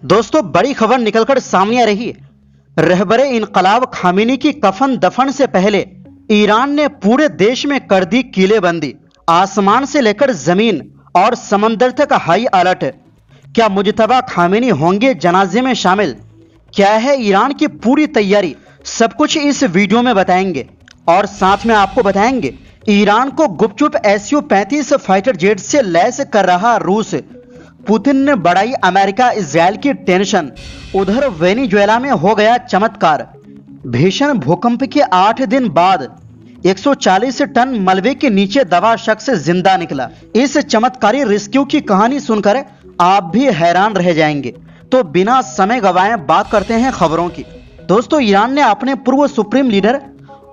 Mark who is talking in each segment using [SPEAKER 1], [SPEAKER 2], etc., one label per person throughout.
[SPEAKER 1] दोस्तों, बड़ी खबर निकलकर सामने आ रही है। रहबरे इनकलाब खामेनी की कफन दफन से पहले ईरान ने पूरे देश में कर दी किलेबंदी। आसमान से लेकर जमीन और समंदर तक हाई अलर्ट। क्या मुजतबा खामेनी होंगे जनाजे में शामिल? क्या है ईरान की पूरी तैयारी? सब कुछ इस वीडियो में बताएंगे और साथ में आपको बताएंगे ईरान को गुपचुप SU-35 फाइटर जेट से लैस कर रहा रूस। पुतिन ने बढ़ाई अमेरिका इजराइल की टेंशन। उधर वेनेजुएला में हो गया चमत्कार। भीषण भूकंप के 8 दिन बाद 140 टन मलबे के नीचे दबा शख्स जिंदा निकला। इस चमत्कारी रेस्क्यू की कहानी सुनकर आप भी हैरान रह जाएंगे। तो बिना समय गवाए बात करते हैं खबरों की। दोस्तों, ईरान ने अपने पूर्व supreme leader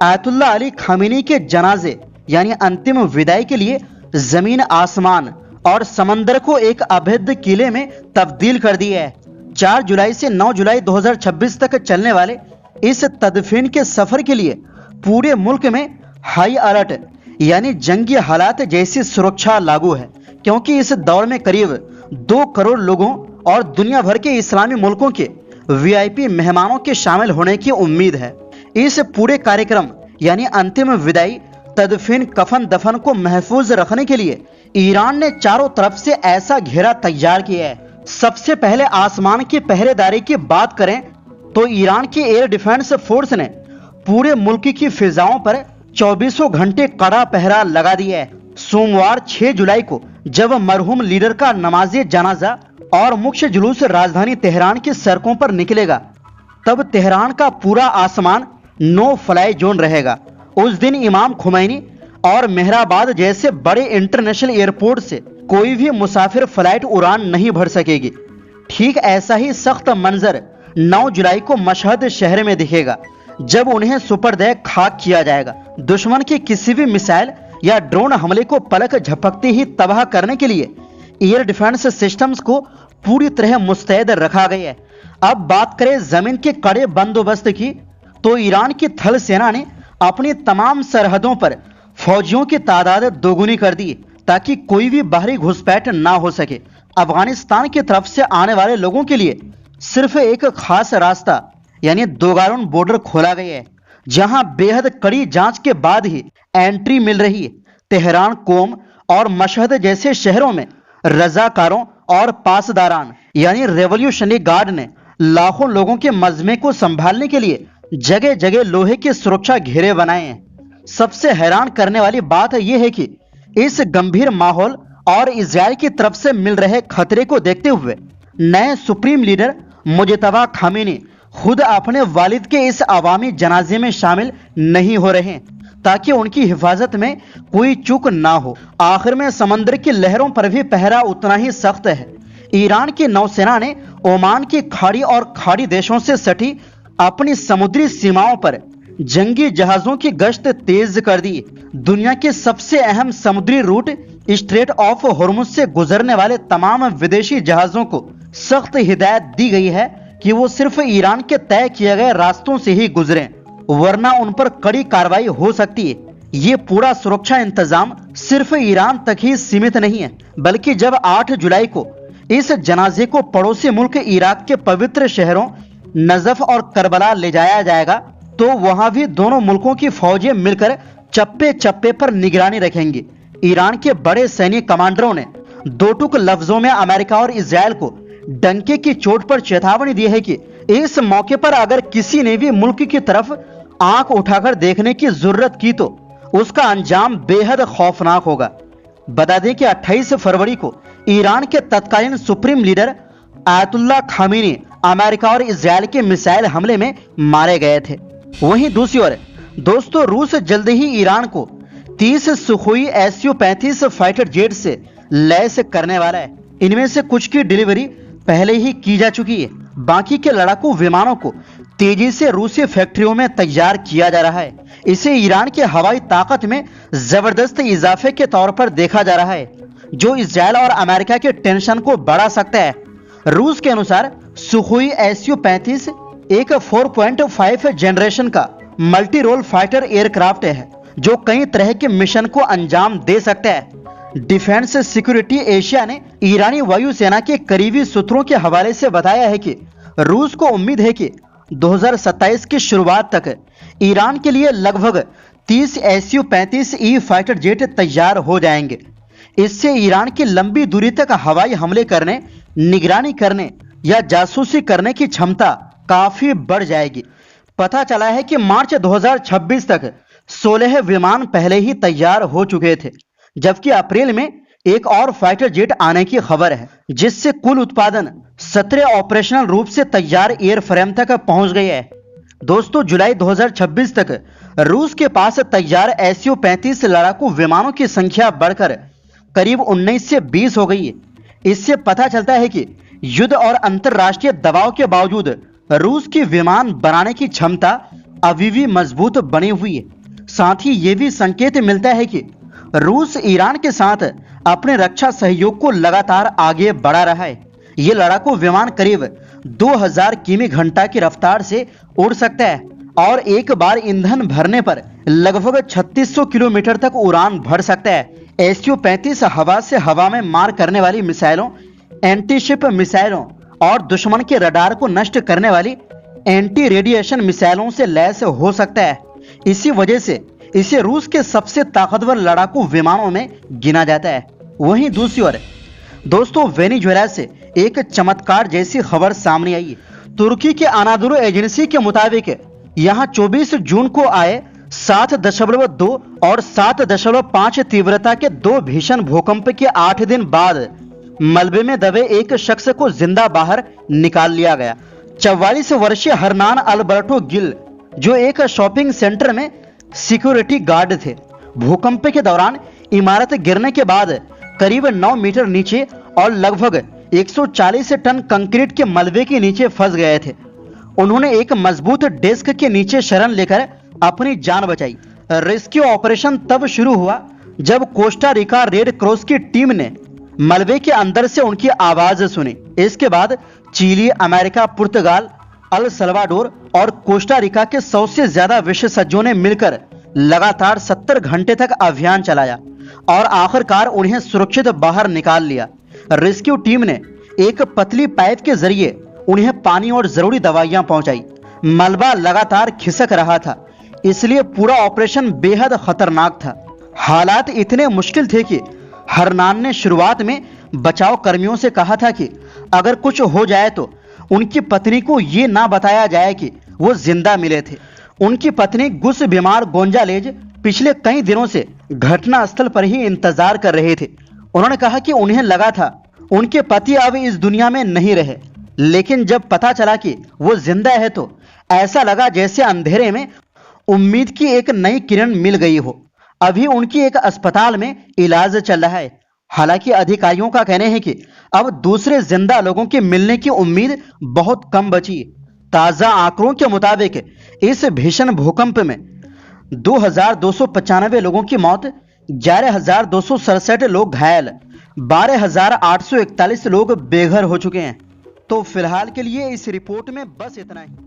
[SPEAKER 1] ayatollah Ali Khamenei के जनाजे यानी अंतिम विदाई के लिए जमीन, आसमान और समंदर को एक अभेद्य किले में तब्दील कर दिया है। 4 जुलाई से 9 जुलाई 2026 तक चलने वाले इस तदफीन के सफर के लिए पूरे मुल्क में हाई अलर्ट यानी जंगी हालात जैसी सुरक्षा लागू है, क्योंकि इस दौर में करीब 2 करोड़ लोगों और दुनिया भर के इस्लामी मुल्कों के VIP मेहमानों के शामिल होने की उम्मीद है। इस पूरे कार्यक्रम यानी अंतिम विदाई, तदफीन, कफन दफन को महफूज रखने के लिए ईरान ने चारों तरफ से ऐसा घेरा तैयार किया है। सबसे पहले आसमान की पहरेदारी की बात करें तो ईरान की एयर डिफेंस फोर्स ने पूरे मुल्क की फिजाओं पर 24 घंटे कड़ा पहरा लगा दिया है। सोमवार 6 जुलाई को जब मरहूम लीडर का नमाज़े जनाजा और मुख्य जुलूस राजधानी तेहरान की सड़कों पर निकलेगा, तब तेहरान का पूरा आसमान नो फ्लाई जोन रहेगा। उस दिन इमाम खुमैनी और मेहराबाद जैसे बड़े इंटरनेशनल एयरपोर्ट से कोई भी मुसाफिर फ्लाइट उड़ान नहीं भर सकेगी। ठीक ऐसा ही सख्त मंजर 9 जुलाई को मशहद शहर में दिखेगा, जब उन्हें सुपर्द खाक किया जाएगा। दुश्मन की किसी भी मिसाइल या ड्रोन हमले को पलक झपकते ही तबाह करने के लिए एयर डिफेंस सिस्टम्स को पूरी तरह मुस्तैद रखा गया है। अब बात करें जमीन के कड़े बंदोबस्त की, तो ईरान की थल सेना ने अपनी तमाम सरहदों पर फौजियों की तादाद दोगुनी कर दी, ताकि कोई भी बाहरी घुसपैठ ना हो सके। अफगानिस्तान की तरफ से आने वाले लोगों के लिए सिर्फ एक खास रास्ता यानी दोगारुन बॉर्डर खोला गया है, जहां बेहद कड़ी जांच के बाद ही एंट्री मिल रही है। तेहरान, कोम और मशहद जैसे शहरों में रजाकारों और पासदारान यानी रेवोल्यूशनरी गार्ड ने लाखों लोगों के मजमे को संभालने के लिए जगह जगह लोहे के सुरक्षा घेरे बनाए हैं। सबसे हैरान करने वाली बात यह है कि इस गंभीर माहौल और इजराइल की तरफ से मिल रहे खतरे को देखते हुए नए सुप्रीम लीडर मुजतबा खामेनी खुद अपने वालिद के इस अवामी जनाजे में शामिल नहीं हो रहे, ताकि उनकी हिफाजत में कोई चूक ना हो। आखिर में समंदर की लहरों पर भी पहरा उतना ही सख्त है। ईरान की नौसेना ने ओमान की खाड़ी और खाड़ी देशों से सटी अपनी समुद्री सीमाओं पर जंगी जहाजों की गश्त तेज कर दी। दुनिया के सबसे अहम समुद्री रूट स्ट्रेट ऑफ हॉर्मुज से गुजरने वाले तमाम विदेशी जहाजों को सख्त हिदायत दी गई है कि वो सिर्फ ईरान के तय किए गए रास्तों से ही गुजरें, वरना उन पर कड़ी कार्रवाई हो सकती है। ये पूरा सुरक्षा इंतजाम सिर्फ ईरान तक ही सीमित नहीं है, बल्कि जब 8 जुलाई को इस जनाजे को पड़ोसी मुल्क इराक के पवित्र शहरों नजफ और करबला ले जाया जाएगा, तो वहां भी दोनों मुल्कों की फौजें मिलकर चप्पे चप्पे पर निगरानी रखेंगी। ईरान के बड़े सैन्य कमांडरों ने 2 टूक लफ्जों में अमेरिका और इजराइल को डंके की चोट पर चेतावनी दी है कि इस मौके पर अगर किसी ने भी मुल्क की तरफ आंख उठाकर देखने की जरूरत की तो उसका अंजाम बेहद खौफनाक होगा। बता दें कि 28 फरवरी को ईरान के तत्कालीन supreme leader ayatollah Khamenei America और इजराइल के मिसाइल हमले में मारे गए थे। वहीं दूसरी ओर दोस्तों, रूस जल्द ही ईरान को 30 सुखोई SU-35 फाइटर जेट से लैस करने वाला है। इनमें से कुछ की डिलीवरी पहले ही की जा चुकी है। बाकी के लड़ाकू विमानों को तेजी से रूसी फैक्ट्रियों में तैयार किया जा रहा है। इसे ईरान की हवाई ताकत में जबरदस्त इजाफे के तौर पर देखा जा रहा है, जो इजराइल और अमेरिका के टेंशन को बढ़ा सकता है। रूस के अनुसार सुखोई SU-35 एक 4.5 जनरेशन का मल्टी रोल फाइटर एयरक्राफ्ट है, जो कई तरह के मिशन को अंजाम दे सकता है। डिफेंस सिक्योरिटी एशिया ने ईरानी वायुसेना के करीबी सूत्रों के हवाले से बताया है कि रूस को उम्मीद है कि 2027 की शुरुआत तक ईरान के लिए लगभग 30 Su-35E फाइटर जेट तैयार हो जाएंगे। इससे ईरान की लंबी दूरी तक हवाई हमले करने, निगरानी करने या जासूसी करने की क्षमता काफी बढ़ जाएगी। पता चला है कि मार्च 2026 तक 16 विमान पहले ही तैयार हो चुके थे, जबकि अप्रैल में एक और फाइटर जेट आने की खबर है, जिससे कुल उत्पादन 17 ऑपरेशनल रूप से तैयार एयरफ्रेम तक पहुंच गए है। दोस्तों, जुलाई 2026 तक रूस के पास तैयार Su-35 लड़ाकू विमानों की संख्या बढ़कर करीब 19 से 20 हो गई है। इससे पता चलता है कि युद्ध और अंतर्राष्ट्रीय दबाव के बावजूद रूस की विमान बनाने की क्षमता अभी भी मजबूत बनी हुई है। साथ ही ये भी संकेत मिलता है कि रूस ईरान के साथ अपने रक्षा सहयोग को लगातार आगे बढ़ा रहा है। ये लड़ाकू विमान करीब 2000 किमी घंटा की रफ्तार से उड़ सकता है और एक बार ईंधन भरने पर लगभग 3600 किलोमीटर तक उड़ान भर सकता है। Su-35 हवा से हवा में मार करने वाली मिसाइलों, एंटीशिप मिसाइलों और दुश्मन के रडार को नष्ट करने वाली एंटी रेडिएशन मिसाइलों से लैस हो सकता है। इसी वजह से इसे रूस के सबसे ताकतवर लड़ाकू विमानों में गिना जाता है। वहीं दूसरी ओर दोस्तों, वेनेजुएला से एक चमत्कार जैसी खबर सामने आई। तुर्की के अनादोलू एजेंसी के मुताबिक यहां 24 जून को आए 7.2 और 7.5 तीव्रता के दो भीषण भूकंप के 8 दिन बाद मलबे में दबे एक शख्स को जिंदा बाहर निकाल लिया गया। 44 वर्षीय हरनान अल्बर्टो गिल, जो एक शॉपिंग सेंटर में सिक्योरिटी गार्ड थे, भूकंप के दौरान इमारत गिरने के बाद करीब 9 मीटर नीचे और लगभग 140 टन कंक्रीट के मलबे के नीचे फंस गए थे। उन्होंने एक मजबूत डेस्क के नीचे शरण लेकर अपनी जान बचाई। रेस्क्यू ऑपरेशन तब शुरू हुआ जब कोस्टा रिका रेड क्रॉस की टीम ने मलबे के अंदर से उनकी आवाज सुनी। इसके बाद चिली, अमेरिका, पुर्तगाल, अल सल्वाडोर और कोस्टा रिका के 100 से ज्यादा विशेषज्ञों ने मिलकर लगातार 70 घंटे तक अभियान चलाया और आखिरकार उन्हें सुरक्षित बाहर निकाल लिया। रेस्क्यू टीम ने एक पतली पाइप के जरिए उन्हें पानी और जरूरी दवाइयां पहुंचाई। मलबा लगातार खिसक रहा था, इसलिए पूरा ऑपरेशन बेहद खतरनाक था। हालात इतने मुश्किल थे कि हरनान ने शुरुआत में बचाव कर्मियों से कहा था कि अगर कुछ हो जाए तो उनकी पत्नी को ये ना बताया जाए कि वो जिंदा मिले थे। उनकी पत्नी गुस बीमार गोंजालेज पिछले कई दिनों से घटना स्थल पर ही इंतजार कर रहे थे। उन्होंने कहा कि उन्हें लगा था उनके पति अब इस दुनिया में नहीं रहे, लेकिन जब पता चला कि वो जिंदा है तो ऐसा लगा जैसे अंधेरे में उम्मीद की एक नई किरण मिल गई हो। अभी उनकी एक अस्पताल में इलाज चल रहा है। हालांकि अधिकारियों का कहना है कि अब दूसरे जिंदा लोगों के मिलने की उम्मीद बहुत कम बची है। ताजा आंकड़ों के मुताबिक इस भीषण भूकंप में 2295 लोगों की मौत, 11,267 लोग घायल, 12,841 लोग बेघर हो चुके हैं। तो फिलहाल के लिए इस रिपोर्ट में बस इतना ही।